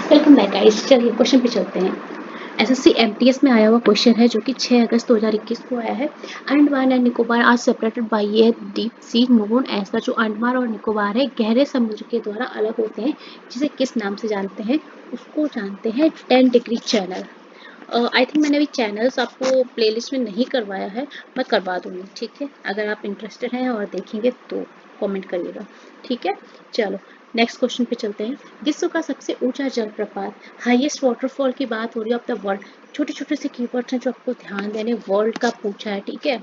Welcome back guys. चलिए question पे चलते हैं। एसएससी एमटीएस में आया हुआ क्वेश्चन है जो कि 6 अगस्त 2021 को आया है। Andaman and Nicobar are separated by a deep sea known as the. जो अंडमान और निकोबार है गहरे समुद्र के द्वारा अलग होते हैं, जिसे किस नाम से जानते हैं? उसको जानते हैं 10 डिग्री चैनल। आई थिंक मैंने अभी चैनल्स आपको प्लेलिस्ट में नहीं करवाया है, मैं करवा दूंगी। ठीक है, अगर आप इंटरेस्टेड हैं और देखेंगे तो कमेंट करिएगा। ठीक है, चलो नेक्स्ट क्वेश्चन पे चलते हैं। विश्व का सबसे ऊंचा जलप्रपात, हाईएस्ट वाटरफॉल की बात हो रही है ऑफ द वर्ल्ड। छोटे छोटे से कीवर्ड्स हैं जो आपको ध्यान देने। वर्ल्ड का पूछा है, ठीक है,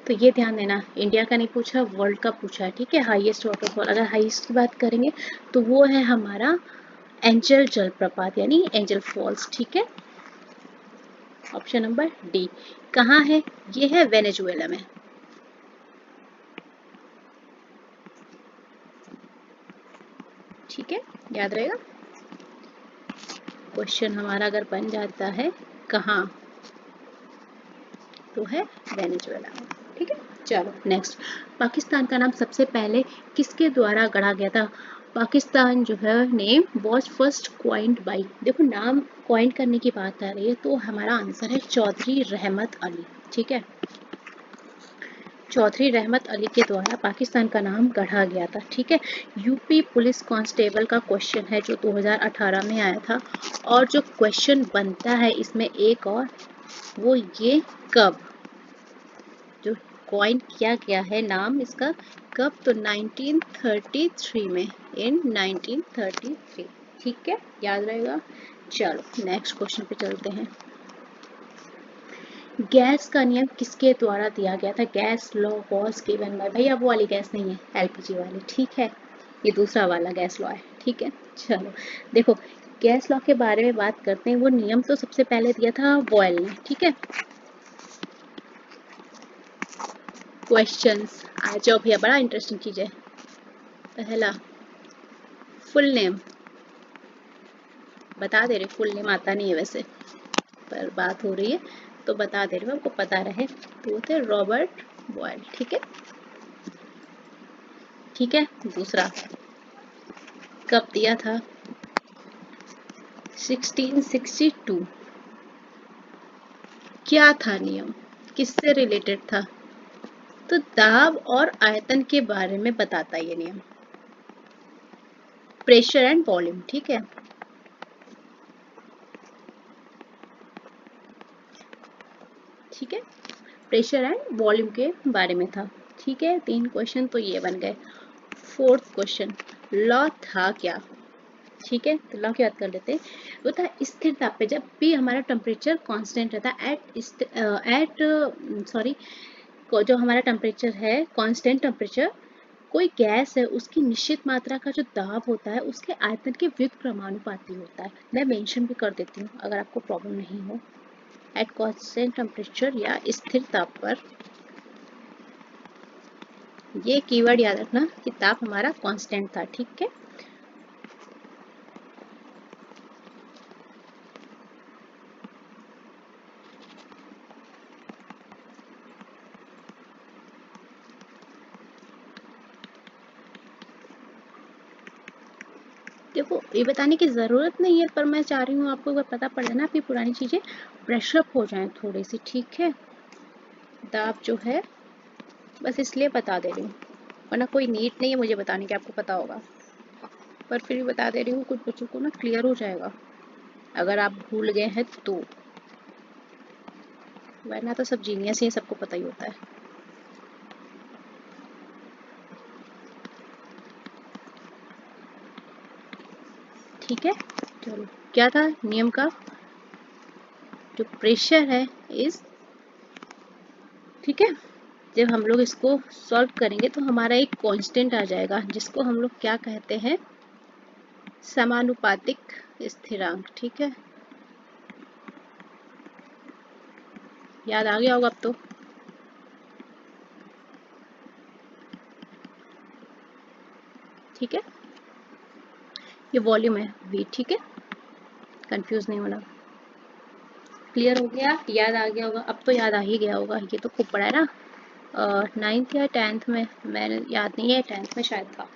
तो ये ध्यान देना, इंडिया का नहीं पूछा, वर्ल्ड का पूछा है। ठीक है, हाईएस्ट वाटरफॉल, अगर हाईएस्ट की बात करेंगे तो वो है हमारा एंजल जलप्रपात यानी एंजल फॉल्स। ठीक है, ऑप्शन नंबर डी। कहाँ है ये? है वेनेजुएला में। ठीक है, याद रहेगा। क्वेश्चन हमारा अगर बन जाता है कहाँ, तो है वेनेजुएला में। ठीक है, चलो नेक्स्ट। पाकिस्तान का नाम सबसे पहले किसके द्वारा गढ़ा गया था? पाकिस्तान जो है name was first coined by. देखो नाम क्वाइंट करने की बात आ रही है तो हमारा आंसर है चौधरी रहमत अली। ठीक है, चौधरी रहमत अली के द्वारा पाकिस्तान का नाम गढ़ा गया था। ठीक है, यूपी पुलिस कांस्टेबल का क्वेश्चन है जो 2018 में आया था। और जो क्वेश्चन बनता है इसमें एक और, वो ये कब जो कॉइन किया गया है नाम इसका, कब? तो 1933 में, इन 1933। ठीक है, याद रहेगा। चलो नेक्स्ट क्वेश्चन पे चलते हैं। गैस का नियम किसके द्वारा दिया गया था? Gas law was given by, भैया वो वाली गैस नहीं है, एलपीजी वाली। ठीक है, ये दूसरा वाला गैस लॉ है। ठीक है, चलो देखो गैस लॉ के बारे में बात करते हैं। वो नियम तो सबसे पहले दिया था बॉयल ने। ठीक है, क्वेश्चंस आ जाओ भैया, बड़ा इंटरेस्टिंग चीज है। पहला, फुल नेम बता दे रहे, फुल नेम आता नहीं है वैसे, पर बात हो रही है तो बता दे रही हूँ, आपको पता रहे। तो वो थे रॉबर्ट बॉयल। ठीक है, ठीक है। दूसरा, कब दिया था? 1662। क्या था नियम, किससे रिलेटेड था? तो दाब और आयतन के बारे में बताता है ये नियम, प्रेशर एंड वॉल्यूम। ठीक है, ठीक है, प्रेशर एंड वॉल्यूम के बारे में था। ठीक है, 3 क्वेश्चन तो ये बन गए। फोर्थ क्वेश्चन, लॉ था क्या? ठीक है, तो लॉ की बात कर लेते हैं। वो था स्थिर ताप पे जब भी हमारा टेम्परेचर कांस्टेंट रहता है, सॉरी, जो हमारा टेम्परेचर है कांस्टेंट टेम्परेचर, कोई गैस है उसकी निश्चित मात्रा का जो दाब होता है उसके आयतन के व्युत्क्रमानुपाती होता है। मैं मेंशन भी कर देती हूँ अगर आपको प्रॉब्लम नहीं हो। एट कांस्टेंट टेम्परेचर या स्थिर ताप पर, ये कीवर्ड याद रखना कि ताप हमारा कांस्टेंट था। ठीक है, देखो ये बताने की ज़रूरत नहीं है, पर मैं चाह रही हूँ आपको अगर पता पड़ जाए ना, आपकी पुरानी चीज़ें ब्रशअप हो जाएं थोड़ी सी। ठीक है, दाब जो है बस इसलिए बता दे रही हूँ, वरना कोई नीड नहीं है मुझे बताने की, आपको पता होगा, पर फिर भी बता दे रही हूँ, कुछ बच्चों को ना क्लियर हो जाएगा अगर आप भूल गए हैं तो, वरना तो सब जीनियस ही, सबको पता ही होता है। ठीक है, चलो क्या था नियम का? जो प्रेशर है इस, ठीक है, जब हम लोग इसको सॉल्व करेंगे तो हमारा एक कांस्टेंट आ जाएगा जिसको हम लोग क्या कहते हैं? समानुपातिक स्थिरांक। ठीक है, याद आ गया होगा अब तो। ठीक है, ये वॉल्यूम है v। ठीक है, कंफ्यूज नहीं होना। क्लियर हो गया, याद आ गया होगा अब तो, याद आ ही गया होगा, ये तो खूब पढ़ा है ना। 9th या 10th में, मैंने याद नहीं है, 10th में शायद था।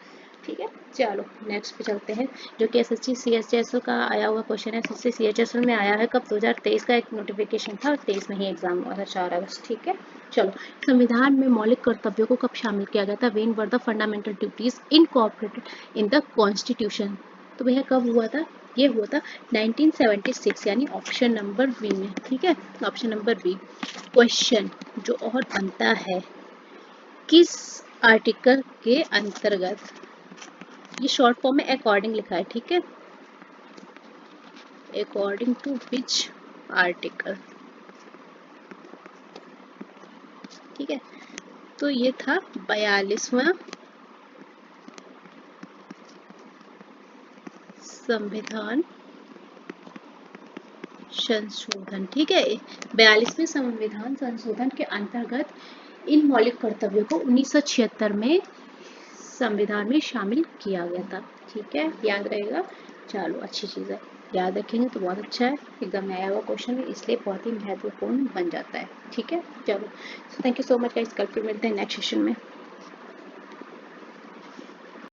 ठीक है। चलो नेक्स्ट पे चलते हैं, जो कि एसएससी सीएचएसएल का आया हुआ क्वेश्चन है। एसएससी सीएचएसएल में आया है कब, 2023 का एक नोटिफिकेशन था और 23 में ही एग्जाम हुआ था, 4 अगस्त। ठीक है। चलो, संविधान में मौलिक कर्तव्यों को कब शामिल किया गया था? When were the fundamental duties incorporated in the constitution. तो भैया कब हुआ था? ये हुआ था 1976, यानी ऑप्शन नंबर बी में। ठीक है, ऑप्शन नंबर बी। क्वेश्चन जो और बनता है, किस आर्टिकल के अंतर्गत, ये शॉर्ट फॉर्म में अकॉर्डिंग लिखा है, ठीक है, अकॉर्डिंग टू विच आर्टिकल। ठीक है, तो ये था 42वां संविधान संशोधन। ठीक है, 42वें संविधान संशोधन के अंतर्गत इन मौलिक कर्तव्यों को 1976 में संविधान में शामिल किया गया था। ठीक है, याद रहेगा। चलो अच्छी चीज़ है, याद रखेंगे तो बहुत अच्छा है। एग्जाम में आया हुआ क्वेश्चन है, इसलिए बहुत ही महत्वपूर्ण बन जाता है। ठीक है, चलो, thank you so much guys. कल फिर मिलते हैं नेक्स्ट सेशन में।